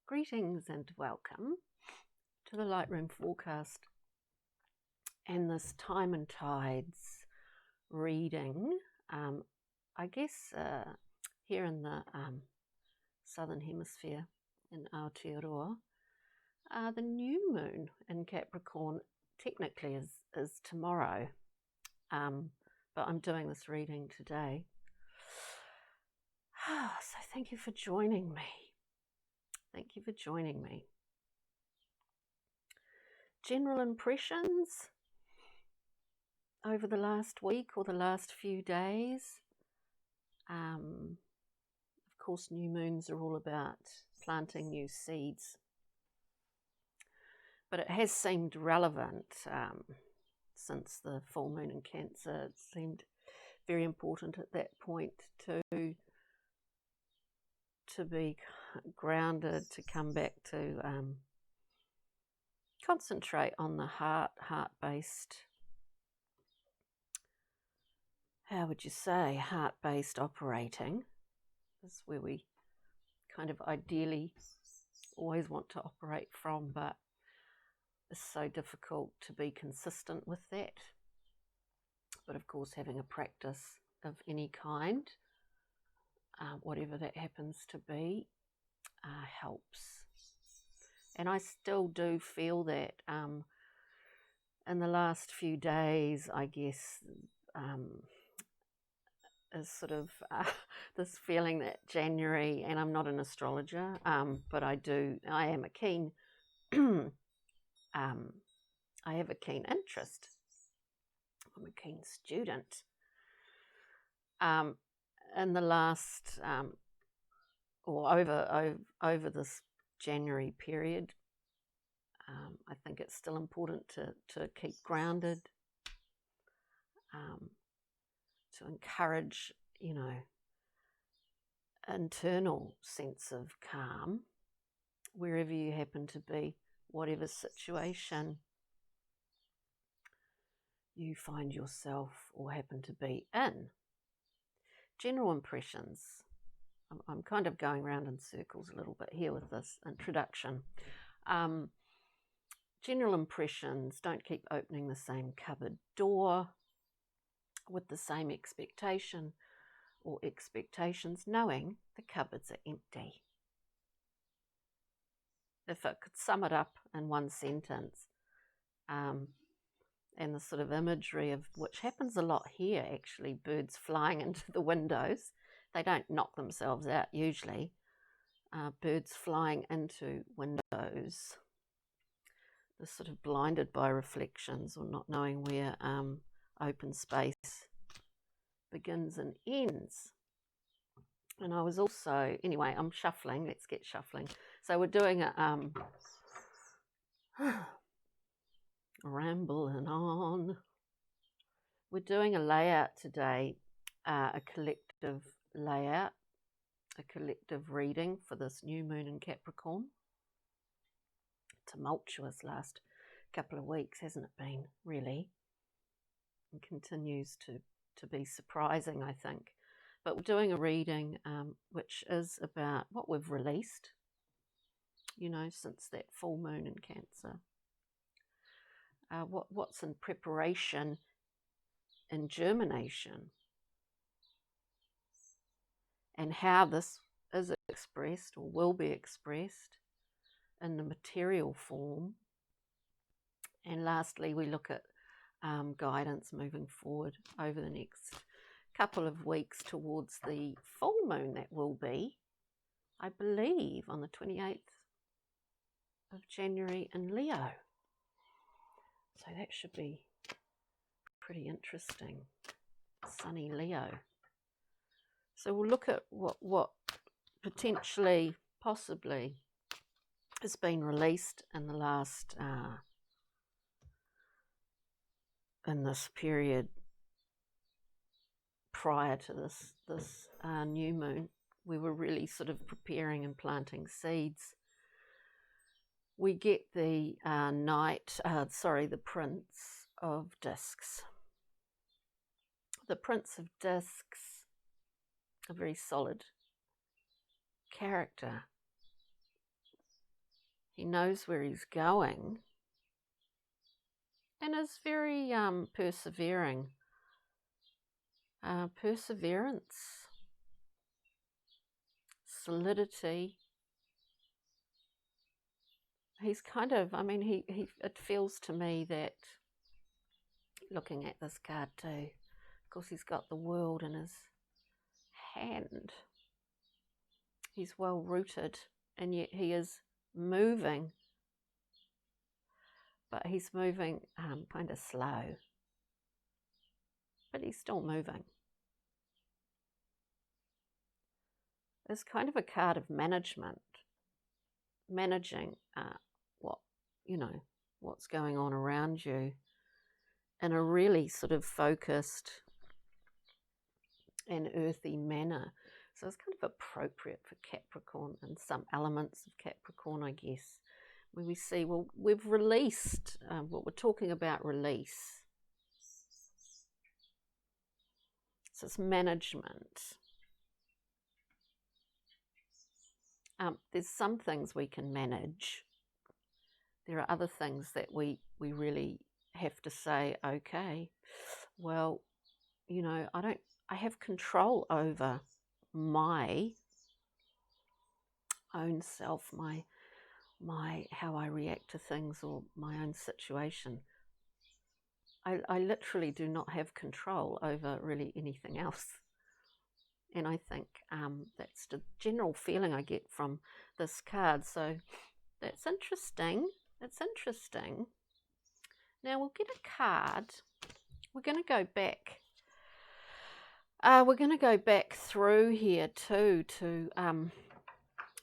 Greetings and welcome to the Lightroom forecast and this time and tides reading. I guess here in the southern hemisphere in Aotearoa, the new moon in Capricorn technically is tomorrow, but I'm doing this reading today. So thank you for joining me. Thank you for joining me. General impressions over the last week or the last few days. Of course, new moons are all about planting new seeds. But it has seemed relevant since the full moon in Cancer. It seemed very important at that point to be grounded, to come back to concentrate on the heart-based, how would you say, heart-based operating. This is where we kind of ideally always want to operate from, but it's so difficult to be consistent with that. But of course, having a practice of any kind, whatever that happens to be, helps. And I still do feel that in the last few days, I guess, is sort of this feeling that January, and I'm not an astrologer, but I am a keen, I have a keen interest. I'm a keen student. In the last, or over this January period, I think it's still important to keep grounded, to encourage, internal sense of calm wherever you happen to be, whatever situation you find yourself or happen to be in. General impressions. I'm kind of going around in circles a little bit here with this introduction. General impressions: don't keep opening the same cupboard door with the same expectation or expectations, knowing the cupboards are empty. If I could sum it up in one sentence, and the sort of imagery of which happens a lot here, actually, birds flying into the windows. They don't knock themselves out usually. Birds flying into windows. They're sort of blinded by reflections or not knowing where open space begins and ends. And I was also, anyway, I'm shuffling. Let's get shuffling. So we're doing a rambling on. We're doing a layout today, a collective layout, a collective reading for this new moon in Capricorn. Tumultuous last couple of weeks, hasn't it been, really? And continues to be surprising, I think. But we're doing a reading which is about what we've released, since that full moon in Cancer. What's in preparation and germination, and how this is expressed or will be expressed in the material form. And lastly, we look at guidance moving forward over the next couple of weeks towards the full moon that will be, I believe, on the 28th of January in Leo. So that should be pretty interesting. Sunny Leo. So we'll look at what potentially, possibly, has been released in the last, in this period prior to this new moon. We were really sort of preparing and planting seeds. We get the the Prince of Discs. The Prince of Discs, a very solid character, He knows where he's going and is very persevering. Perseverance, solidity. He's kind of, I mean, it feels to me that, looking at this card too, of course he's got the world in his hand. He's well rooted, and yet he is moving, but he's moving kind of slow, but he's still moving. It's kind of a card of management, managing what's going on around you in a really sort of focused and earthy manner. So it's kind of appropriate for Capricorn and some elements of Capricorn, I guess, where we see, well, we've released, what we're talking about, release. So it's management. There's some things we can manage. There are other things that we really have to say, okay, well, I have control over my own self, my how I react to things, or my own situation. I literally do not have control over really anything else. And I think that's the general feeling I get from this card. So that's interesting. It's interesting. Now we'll get a card. We're going to go back. We're going to go back through here too to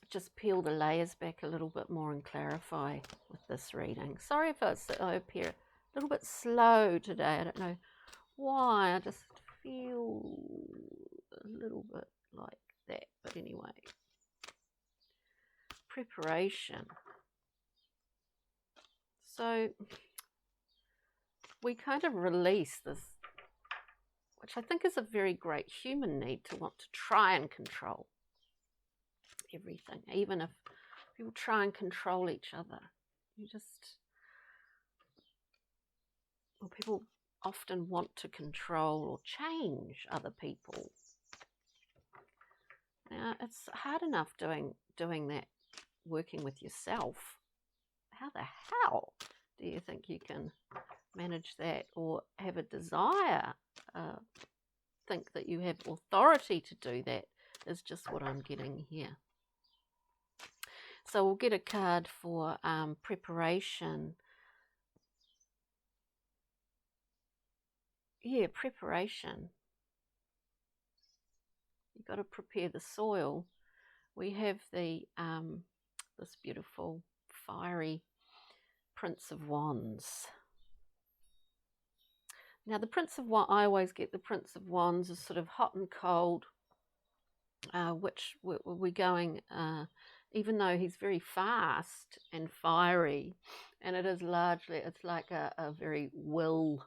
just peel the layers back a little bit more and clarify with this reading. Sorry if I appear a little bit slow today. I don't know why. I just feel a little bit like that. But anyway, preparation. So we kind of release this, which I think is a very great human need, to want to try and control everything, even if people try and control each other. People often want to control or change other people. Now, it's hard enough doing that, working with yourself. How the hell do you think you can manage that, or have a desire, think that you have authority to do that, is just what I'm getting here. So we'll get a card for preparation. Yeah, preparation. You've got to prepare the soil. We have the this beautiful fiery Prince of Wands. Now the Prince of Wands, I always get the Prince of Wands as sort of hot and cold, which we're going, even though he's very fast and fiery, and it is largely, it's like a very will,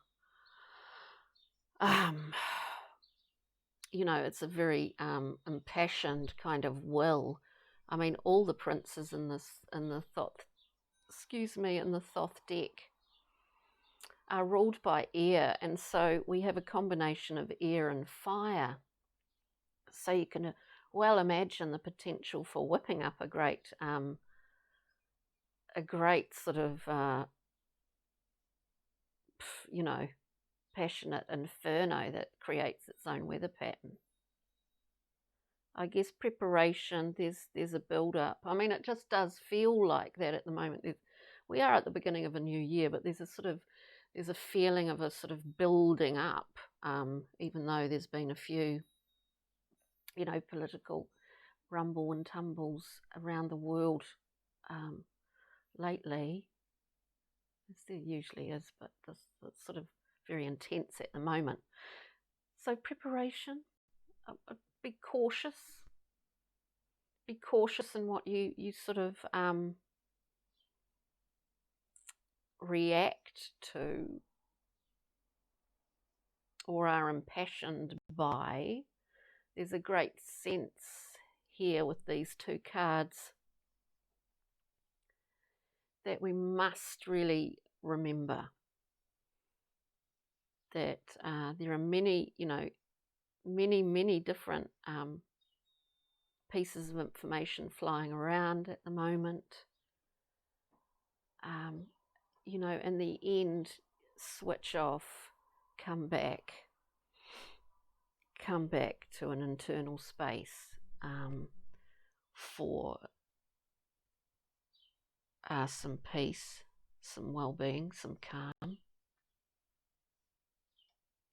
it's a very impassioned kind of will. I mean, all the princes in the Thoth deck are ruled by air, and so we have a combination of air and fire. So you can well imagine the potential for whipping up a great sort of passionate inferno that creates its own weather pattern. I guess preparation, there's a build-up. I mean, it just does feel like that at the moment. We are at the beginning of a new year, but there's a feeling of a sort of building up, even though there's been a few, political rumble and tumbles around the world lately. There usually is, but it's sort of very intense at the moment. So preparation, be cautious. Be cautious in what you sort of react to or are impassioned by. There's a great sense here with these two cards that we must really remember that there are many, many different pieces of information flying around at the moment. In the end, switch off, come back to an internal space for some peace, some well-being, some calm.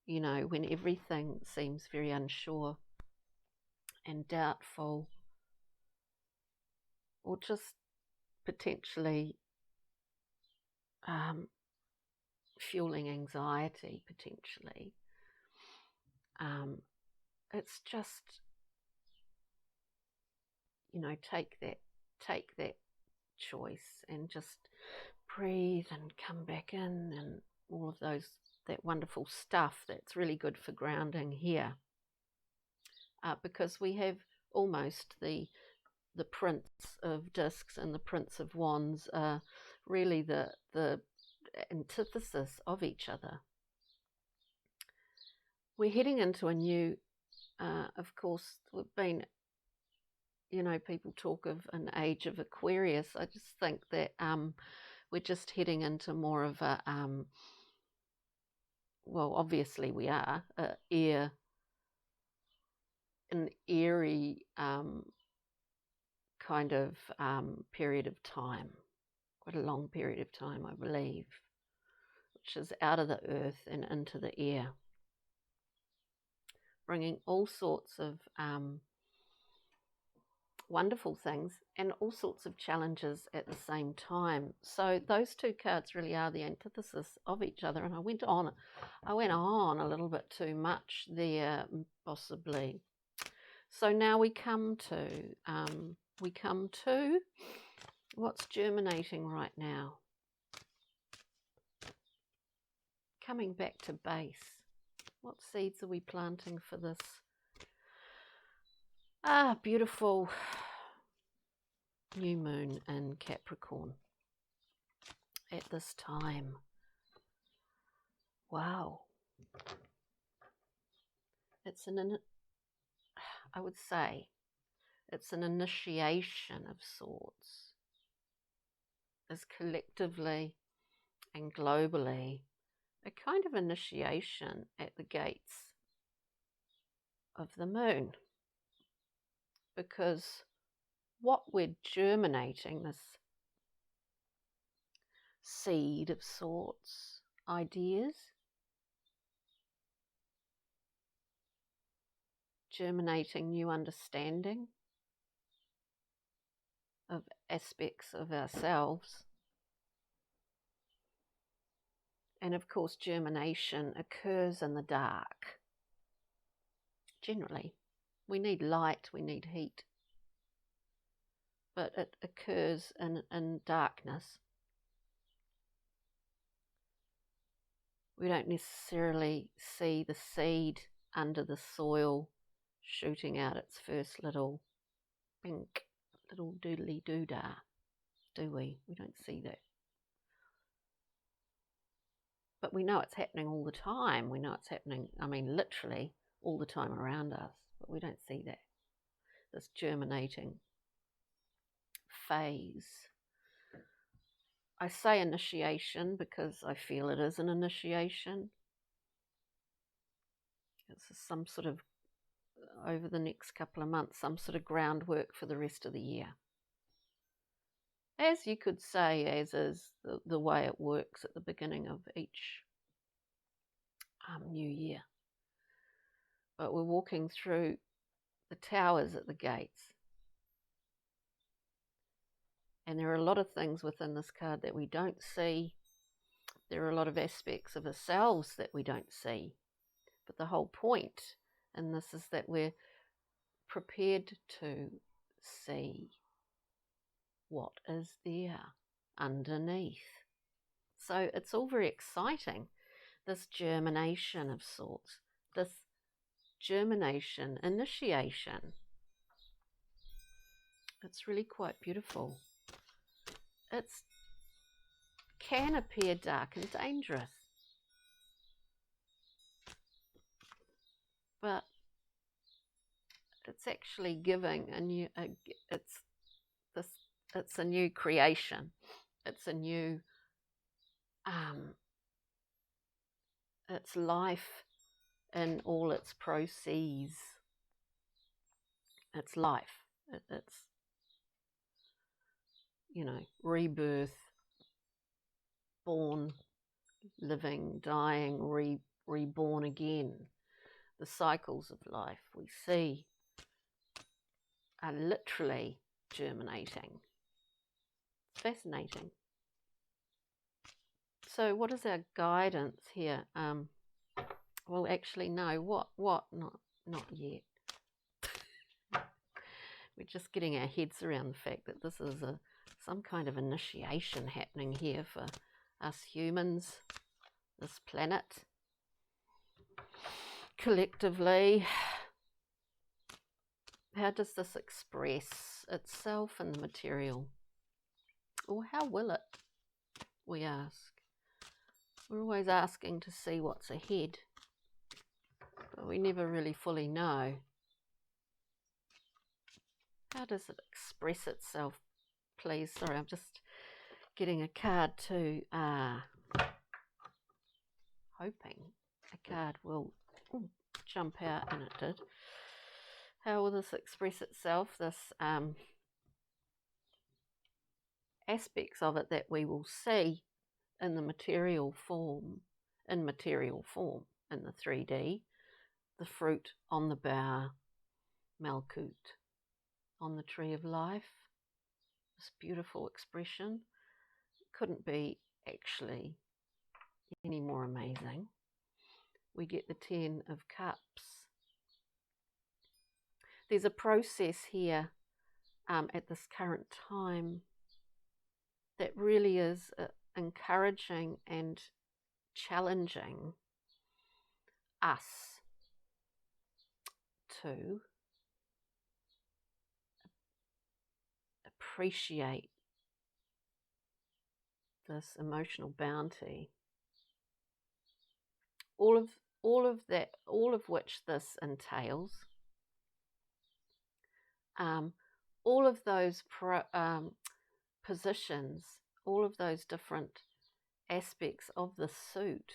When everything seems very unsure and doubtful, or just potentially fueling anxiety, potentially. It's just, take that choice and just breathe and come back in, and all of that wonderful stuff that's really good for grounding here. Because we have almost the Prince of Discs and the Prince of Wands are really the antithesis of each other. We're heading into a new, of course, we've been, people talk of an age of Aquarius. I just think that we're just heading into more of a, well, obviously we are, an eerie kind of period of time, quite a long period of time, I believe, which is out of the earth and into the air, bringing all sorts of wonderful things and all sorts of challenges at the same time. So those two cards really are the antithesis of each other, and I went on a little bit too much there, possibly. So now we come to what's germinating right now. Coming back to base. What seeds are we planting for this? Beautiful new moon in Capricorn at this time. Wow. I would say it's an initiation of sorts, as collectively and globally, a kind of initiation at the gates of the moon. Because what we're germinating, this seed of sorts, ideas, germinating new understanding of aspects of ourselves. And of course, germination occurs in the dark. Generally, we need light, we need heat, but it occurs in darkness. We don't necessarily see the seed under the soil shooting out its first little doodly doodah, do we? We don't see that. But we know it's happening all the time. We know it's happening, literally all the time around us, but we don't see that. This germinating phase. I say initiation because I feel it is an initiation. It's some sort of, over the next couple of months, some sort of groundwork for the rest of the year. As you could say, as is the way it works at the beginning of each new year. But we're walking through the towers at the gates. And there are a lot of things within this card that we don't see. There are a lot of aspects of ourselves that we don't see. But the whole point in this is that we're prepared to see what is there underneath. So it's all very exciting, this germination of sorts, this germination, initiation. It's really quite beautiful. It's can appear dark and dangerous. But it's actually giving a new, it's a new creation. It's a new, it's life in all its proceeds. It's life. It's, you know, rebirth, born, living, dying, reborn again. The cycles of life we see are literally germinating. It's fascinating. So what is our guidance here? Well, actually, no. What? Not yet. We're just getting our heads around the fact that this is some kind of initiation happening here for us humans, this planet, collectively. How does this express itself in the material? Or how will it, we ask? We're always asking to see what's ahead, but we never really fully know. How does it express itself, please? Sorry, I'm just getting a card too. Hoping a card will jump out, and it did. How will this express itself? This aspects of it that we will see in the material form, in the 3D, the fruit on the bough, Malkut, on the tree of life. This beautiful expression couldn't be actually any more amazing. We get the 10 of Cups. There's a process here at this current time that really is encouraging and challenging us to appreciate this emotional bounty. All of which this entails. All of those positions, all of those different aspects of the suit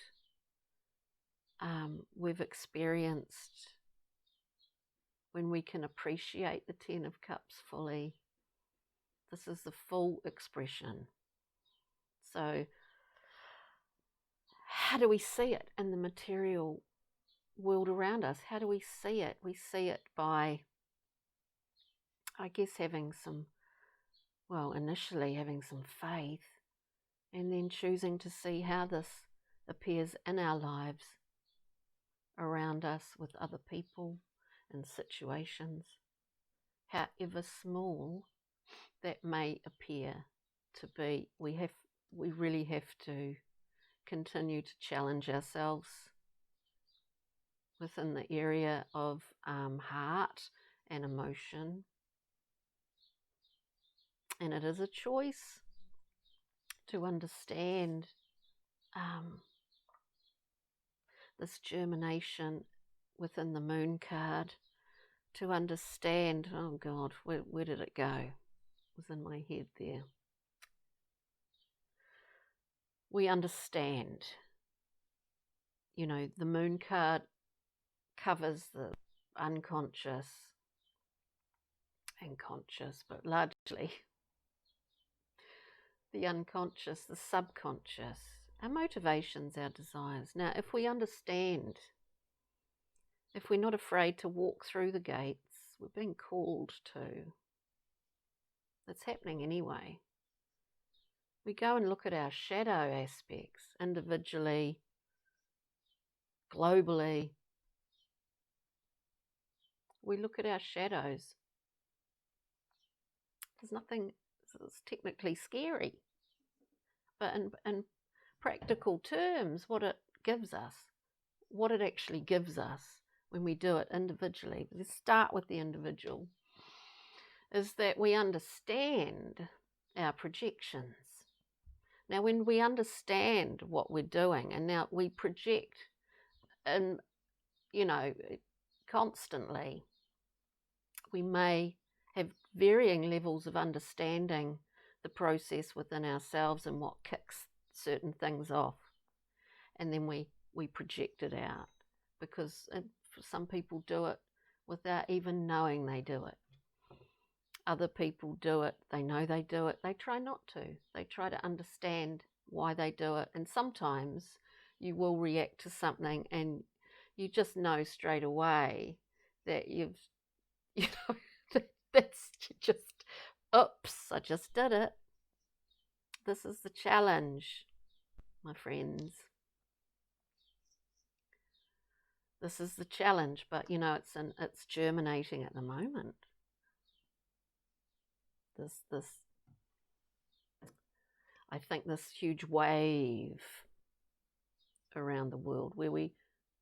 we've experienced when we can appreciate the 10 of Cups fully. This is the full expression. So how do we see it in the material world around us? How do we see it? We see it by, I guess, initially having some faith, and then choosing to see how this appears in our lives, around us, with other people and situations, however small that may appear to be. We really have to continue to challenge ourselves within the area of heart and emotion. And it is a choice to understand this germination within the moon card, to understand, oh God, where did it go? It was in my head there. We understand, you know, the moon card covers the unconscious and conscious, but largely the unconscious, the subconscious, our motivations, our desires. Now, if we understand, if we're not afraid to walk through the gates we're being called to, it's happening anyway. We go and look at our shadow aspects individually, globally. We look at our shadows. There's nothing that's technically scary, but in practical terms, what it gives us, what it actually gives us when we do it individually, let's start with the individual, is that we understand our projections. Now, when we understand what we're doing, and now we project, and constantly, we may have varying levels of understanding the process within ourselves and what kicks certain things off, and then we project it out, because some people do it without even knowing they do it. Other people do it, they know they do it, they try not to. They try to understand why they do it, and sometimes you will react to something and you just know straight away that that's just, oops, I just did it. This is the challenge, my friends. This is the challenge, but it's germinating at the moment. I think this huge wave around the world where we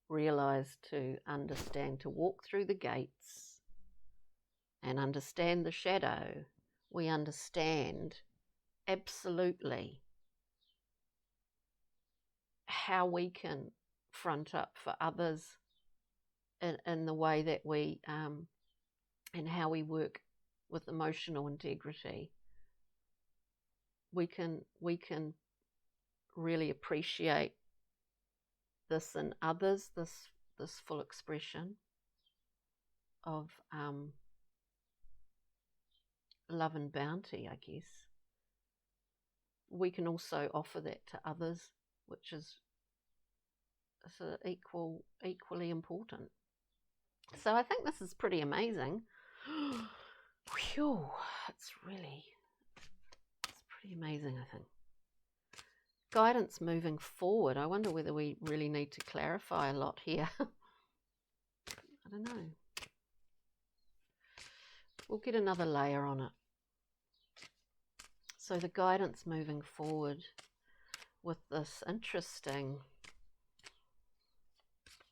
realize to understand, to walk through the gates and understand the shadow, we understand absolutely how we can front up for others in the way that we and how we work with emotional integrity. We can really appreciate this in others, this full expression of love and bounty, I guess. We can also offer that to others, which is equally important. So I think this is pretty amazing. Whew, it's pretty amazing, I think. Guidance moving forward. I wonder whether we really need to clarify a lot here. I don't know. We'll get another layer on it. So the guidance moving forward with this, interesting,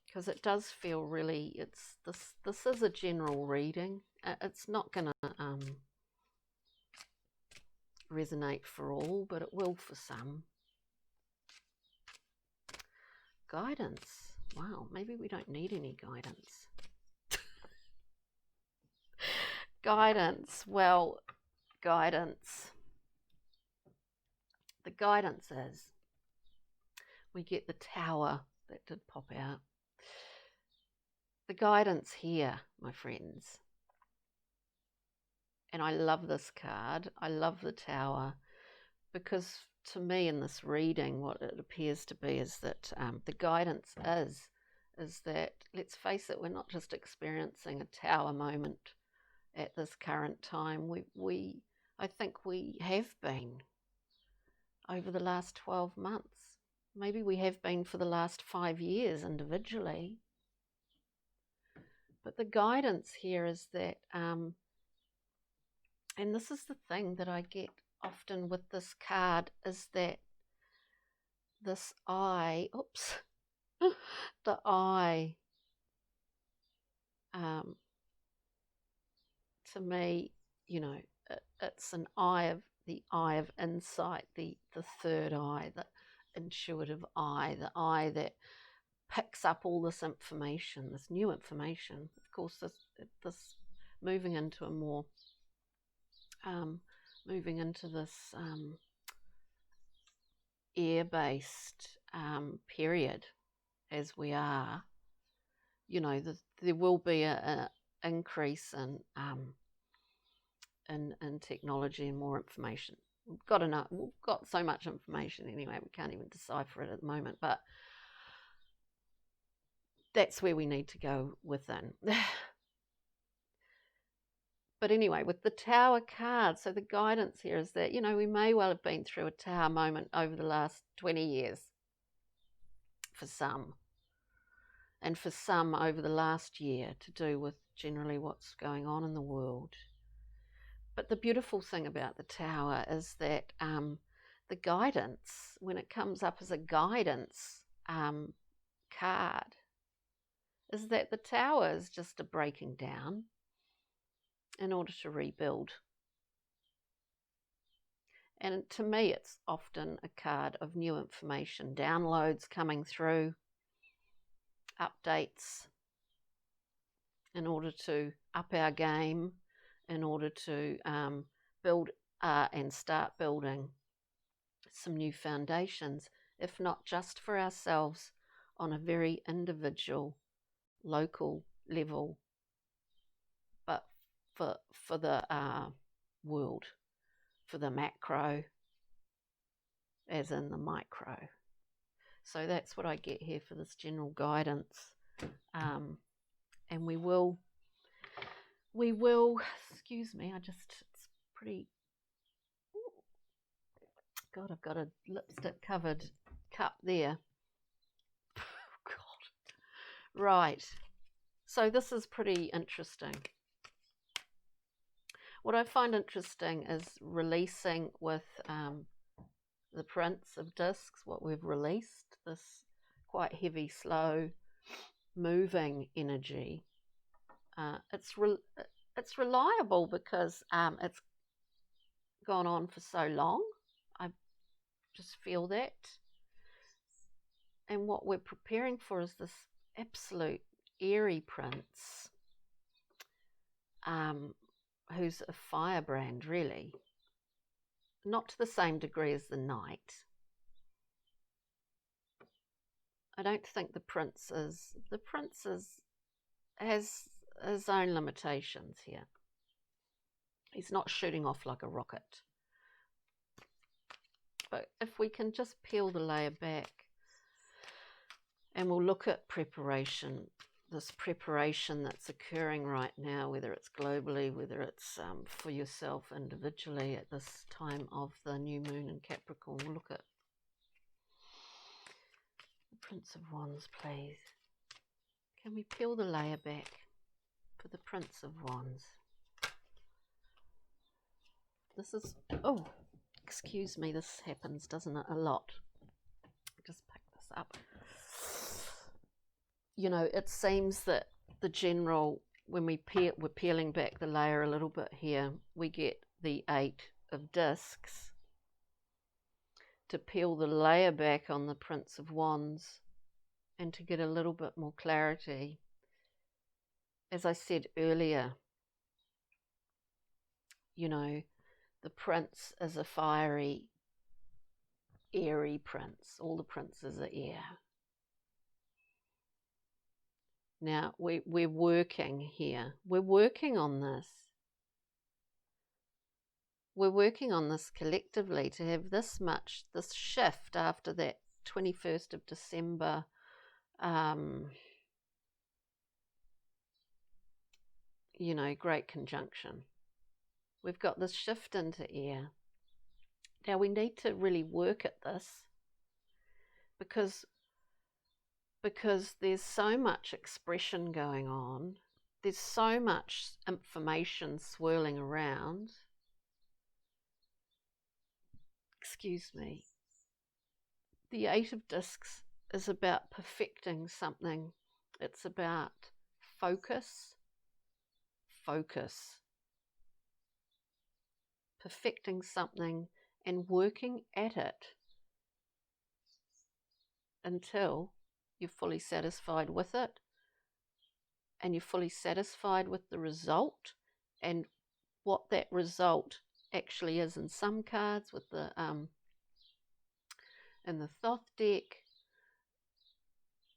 because it does feel really, this is a general reading. It's not going to resonate for all, but it will for some. Guidance. Wow, maybe we don't need any guidance. Guidance. Well, guidance. The guidance is, we get the tower that did pop out. The guidance here, my friends, and I love this card, I love the tower, because to me in this reading what it appears to be is that the guidance is that, let's face it, we're not just experiencing a tower moment at this current time. I think we have been over the last 12 months. Maybe we have been for the last 5 years individually. But the guidance here is that, and this is the thing that I get often with this card, is that this eye, the eye, to me, it's an eye of insight, the third eye, the intuitive eye, the eye that picks up all this information, this new information. Of course, this moving into a more, moving into this air-based period, as we are, there will be an increase in technology and more information. We've got so much information anyway, we can't even decipher it at the moment, but that's where we need to go within. But anyway, with the Tower card, so the guidance here is that, we may well have been through a Tower moment over the last 20 years for some, and for some over the last year, to do with generally what's going on in the world. But the beautiful thing about the Tower is that the guidance, when it comes up as a guidance card, is that the Tower is just a breaking down in order to rebuild. And to me, it's often a card of new information, downloads coming through, updates in order to up our game, in order to build and start building some new foundations, if not just for ourselves, on a very individual, local level, but for the world, for the macro, as in the micro. So that's what I get here for this general guidance. And we will, excuse me, it's pretty, God, I've got a lipstick covered cup there. God. Right. So this is pretty interesting. What I find interesting is releasing with the Prince of Discs, what we've released, this quite heavy, slow, moving energy. It's reliable because it's gone on for so long. I just feel that. And what we're preparing for is this absolute airy prince, who's a firebrand, really. Not to the same degree as the knight. I don't think the prince has his own limitations here. He's not shooting off like a rocket. But if we can just peel the layer back, and we'll look at preparation, this preparation that's occurring right now, whether it's globally, whether it's for yourself individually at this time of the new moon in Capricorn. We'll look at the Prince of Wands, please. Can we peel the layer back for the Prince of Wands? This is, oh, excuse me, this happens, doesn't it, a lot. Just pick this up. You know, it seems that the general, when we're peeling back the layer a little bit here, we get the 8 of Discs. To peel the layer back on the Prince of Wands and to get a little bit more clarity. As I said earlier, you know, the Prince is a fiery, airy prince. All the princes are air. Now, we're working here. We're working on this. We're working on this collectively to have this shift after that 21st of December you know, great conjunction. We've got this shift into air. Now we need to really work at this because there's so much expression going on. There's so much information swirling around. Excuse me. The 8 of Discs is about perfecting something. It's about focus. Perfecting something and working at it until you're fully satisfied with it and you're fully satisfied with the result and what that result actually is. In some cards with the in the Thoth deck,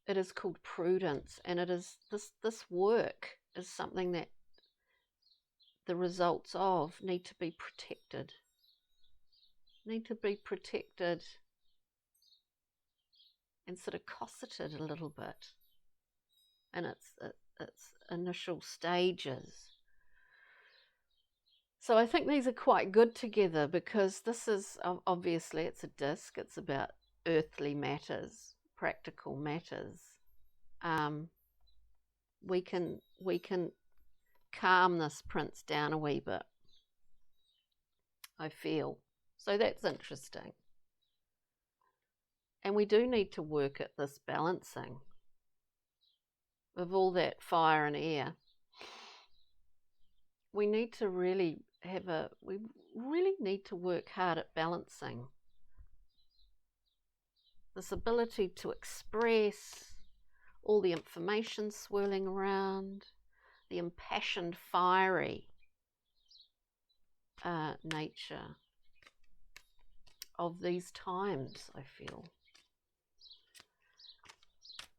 it is called prudence, and it is this work is something that the results of need to be protected. And sort of cosseted a little bit in its initial stages. So I think these are quite good together because this is, obviously it's a disc, it's about earthly matters, practical matters. We can calm this prince down a wee bit, I feel. So that's interesting. And we do need to work at this balancing of all that fire and air. We need to really we really need to work hard at balancing this ability to express all the information swirling around, the impassioned, fiery nature of these times, I feel.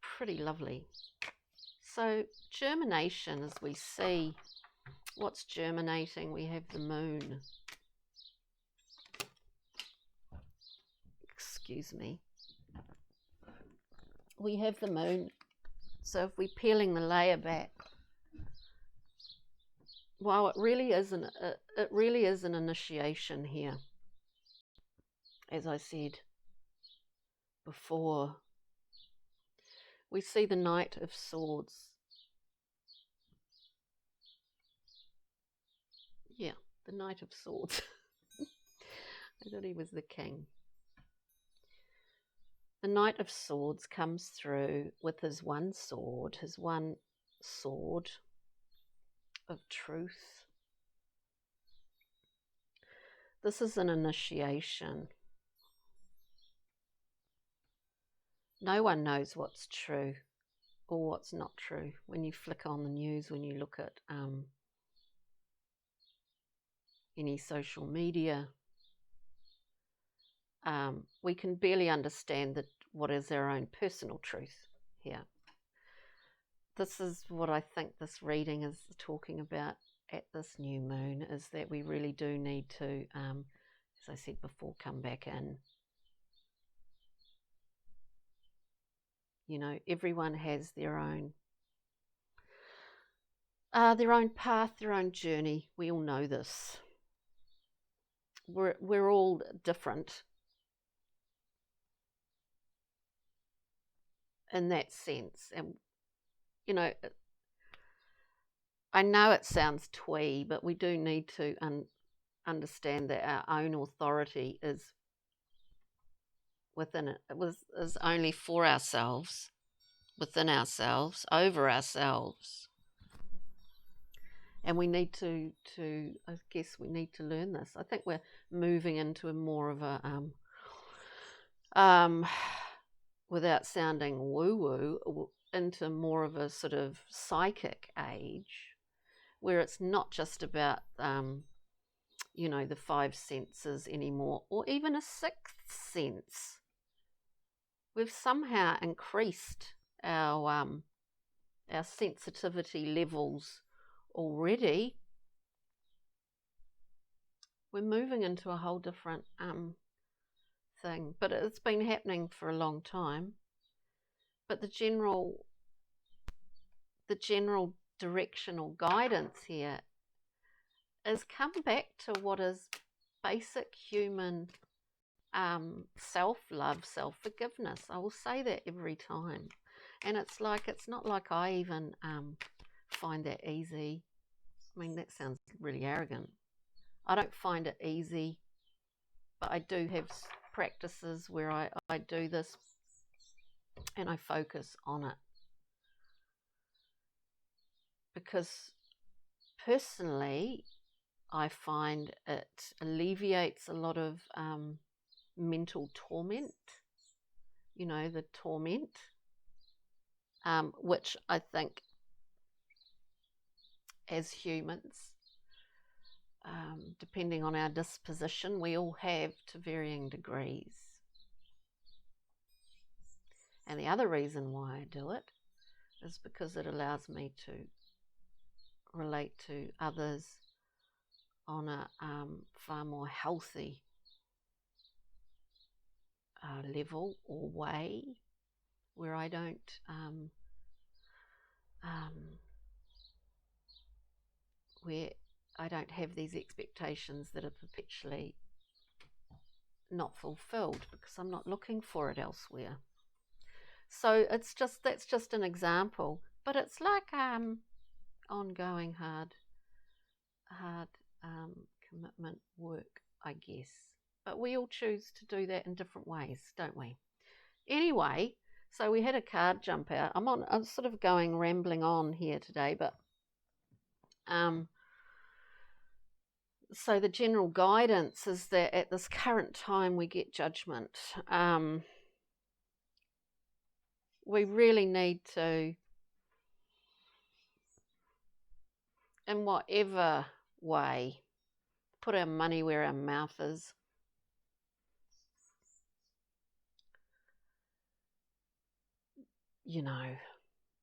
Pretty lovely. So germination, as we see, what's germinating? We have the moon. Excuse me. We have the moon. So if we're peeling the layer back, wow, it really is an initiation here. As I said before, we see the Knight of Swords. Yeah, the Knight of Swords. I thought he was the king. The Knight of Swords comes through with his one sword of truth. This is an initiation. No one knows what's true or what's not true when you flick on the news, when you look at any social media. We can barely understand what is our own personal truth here. This is what I think this reading is talking about at this new moon, is that we really do need to, as I said before, come back in. You know, everyone has their own path, their own journey. We all know this. We're all different in that sense. And, you know, I know it sounds twee, but we do need to understand that our own authority is within it. Is only for ourselves, within ourselves, over ourselves. And we need to I guess we need to learn this. I think we're moving into a more of a, without sounding woo-woo, into more of a sort of psychic age, where it's not just about, you know, the five senses anymore, or even a sixth sense. We've somehow increased our sensitivity levels already. We're moving into a whole different thing, but it's been happening for a long time. But the general directional guidance here is come back to what is basic human self-love, self-forgiveness. I will say that every time, and it's not like I even find that easy. I mean, that sounds really arrogant. I don't find it easy, but I do have practices where I do this and I focus on it, because personally I find it alleviates a lot of mental torment, you know, the torment, which I think as humans, depending on our disposition, we all have to varying degrees. And the other reason why I do it is because it allows me to relate to others on a far more healthy level or way, where I don't have these expectations that are perpetually not fulfilled, because I'm not looking for it elsewhere. So that's just an example, but it's like ongoing hard commitment work, I guess. But we all choose to do that in different ways, don't we? Anyway, so we had a card jump out. I'm sort of rambling on here today, but So the general guidance is that at this current time we get judgment. We really need to, in whatever way, put our money where our mouth is. You know,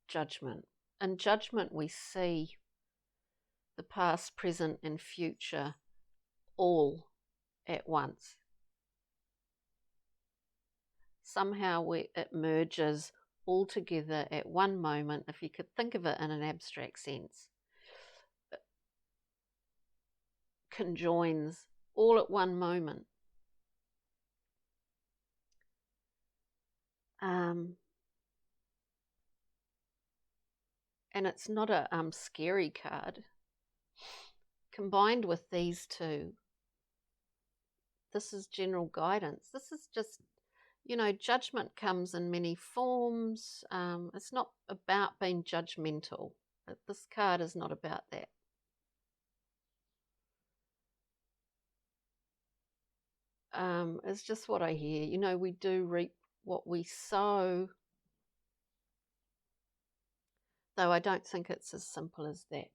judgment. In judgment we see the past, present and future all at once. Somehow it merges all together at one moment, if you could think of it in an abstract sense. It conjoins all at one moment. And it's not a scary card. Combined with these two, this is general guidance. This is just, you know, judgment comes in many forms. It's not about being judgmental. This card is not about that. It's just what I hear. You know, we do reap what we sow. Though I don't think it's as simple as that.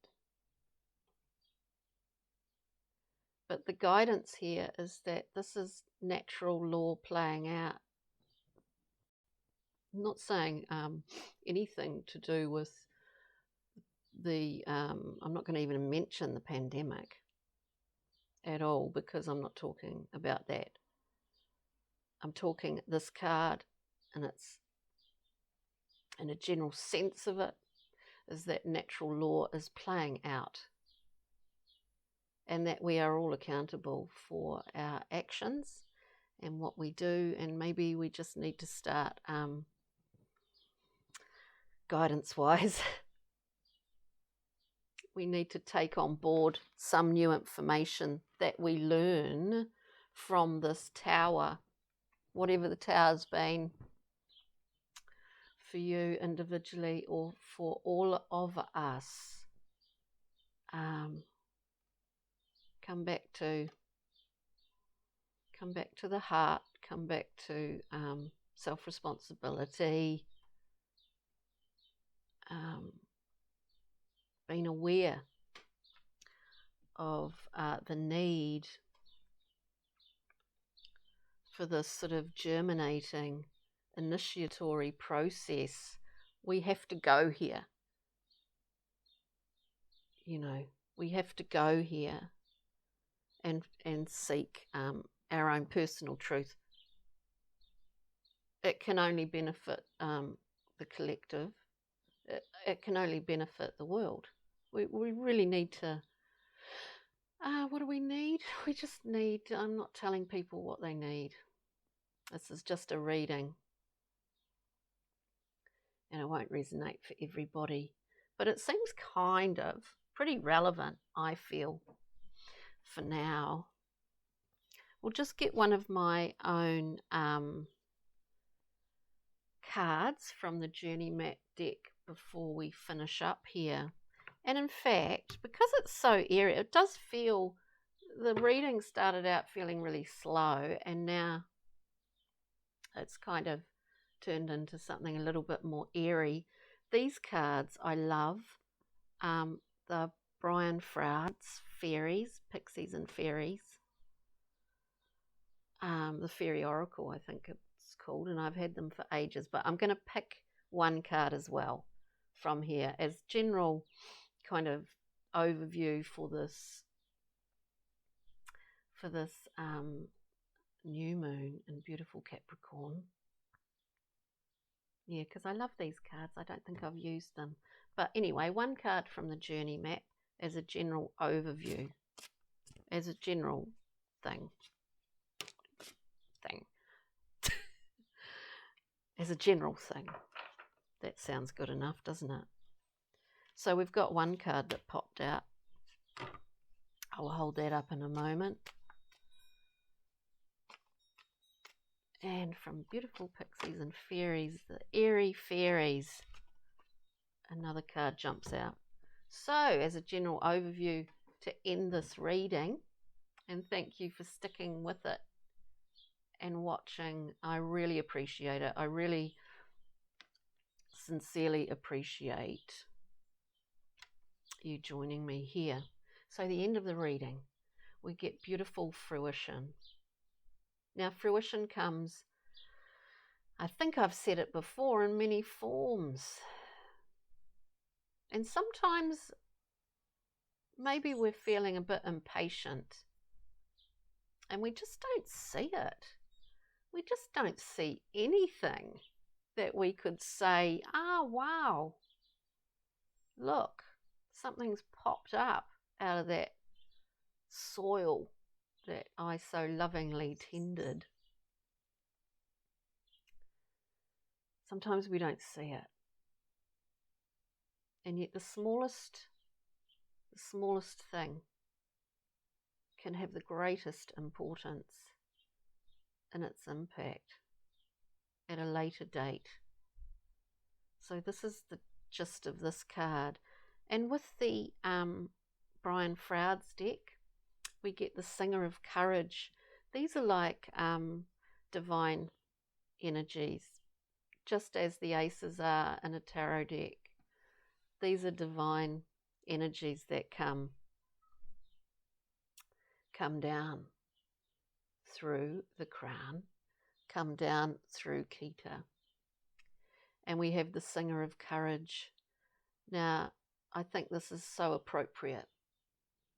But the guidance here is that this is natural law playing out. I'm not saying anything to do with the, I'm not going to even mention the pandemic at all, because I'm not talking about that. I'm talking this card, and it's, in a general sense of it, is that natural law is playing out, and that we are all accountable for our actions and what we do, and maybe we just need to start guidance-wise. We need to take on board some new information that we learn from this tower, whatever the tower's been for you individually or for all of us. Come back to the heart, come back to self-responsibility, being aware of the need for this sort of germinating, initiatory process. We have to go here. You know, we have to go here and seek our own personal truth. It can only benefit the collective. It can only benefit the world. We really need to, what do we need? We just need, I'm not telling people what they need. This is just a reading. And it won't resonate for everybody. But it seems kind of pretty relevant, I feel, for now. We'll just get one of my own cards from the Journey Map deck before we finish up here. And in fact, because it's so airy, it does feel, the reading started out feeling really slow, and now it's kind of turned into something a little bit more airy. These cards I love. The Brian Froude's Fairies, Pixies and Fairies. The Fairy Oracle, I think it's called, and I've had them for ages, but I'm going to pick one card as well from here as general kind of overview for this new moon in beautiful Capricorn. Yeah, because I love these cards. I don't think I've used them. But anyway, one card from the Journey Map as a general overview, as a general thing. As a general thing. That sounds good enough, doesn't it? So we've got one card that popped out. I'll hold that up in a moment. And from Beautiful Pixies and Fairies, the Airy Fairies, another card jumps out. So as a general overview to end this reading, And thank you for sticking with it and watching. I really appreciate it. I really sincerely appreciate you joining me here. So the end of the reading, we get beautiful fruition. Now fruition comes, I think I've said it before, in many forms. And sometimes maybe we're feeling a bit impatient and we just don't see it. We just don't see anything that we could say, ah, wow, look, something's popped up out of that soil that I so lovingly tended. Sometimes we don't see it. And yet the smallest thing can have the greatest importance in its impact at a later date. So this is the gist of this card. And with the Brian Froude's deck, we get the Singer of Courage. These are like divine energies, just as the aces are in a tarot deck. These are divine energies that come down through the crown, come down through Kita. And we have the Singer of Courage. Now, I think this is so appropriate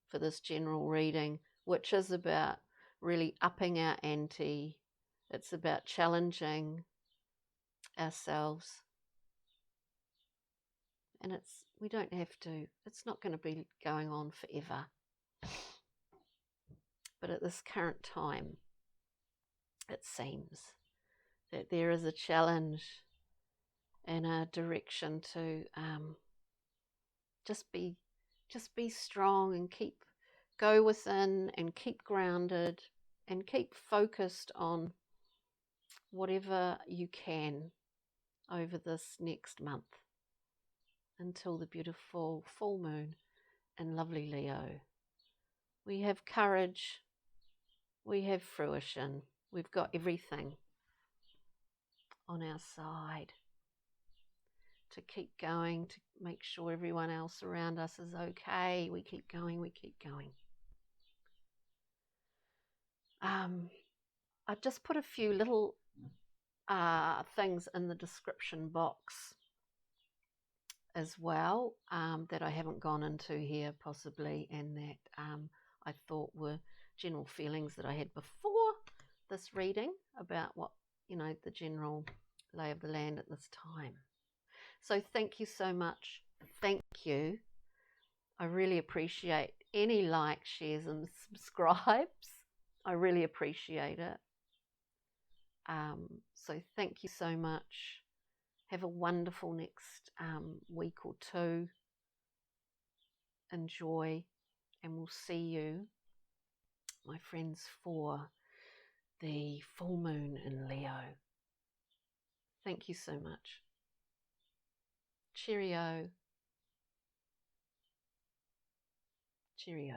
for this general reading, which is about really upping our ante. It's about challenging ourselves. And we don't have to, it's not going to be going on forever. But at this current time, it seems that there is a challenge and a direction to just be strong and go within and keep grounded and keep focused on whatever you can over this next month until the beautiful full moon in lovely Leo. We have courage, we have fruition, we've got everything on our side to keep going, to make sure everyone else around us is okay. We keep going, we keep going. I just put a few little things in the description box as well that I haven't gone into here possibly, and that I thought were general feelings that I had before this reading about what, the general lay of the land at this time. So thank you so much. Thank you. I really appreciate any likes, shares and subscribes. I really appreciate it. So thank you so much. Have a wonderful next week or two. Enjoy, and we'll see you, my friends, for the full moon in Leo. Thank you so much. Cheerio. Cheerio.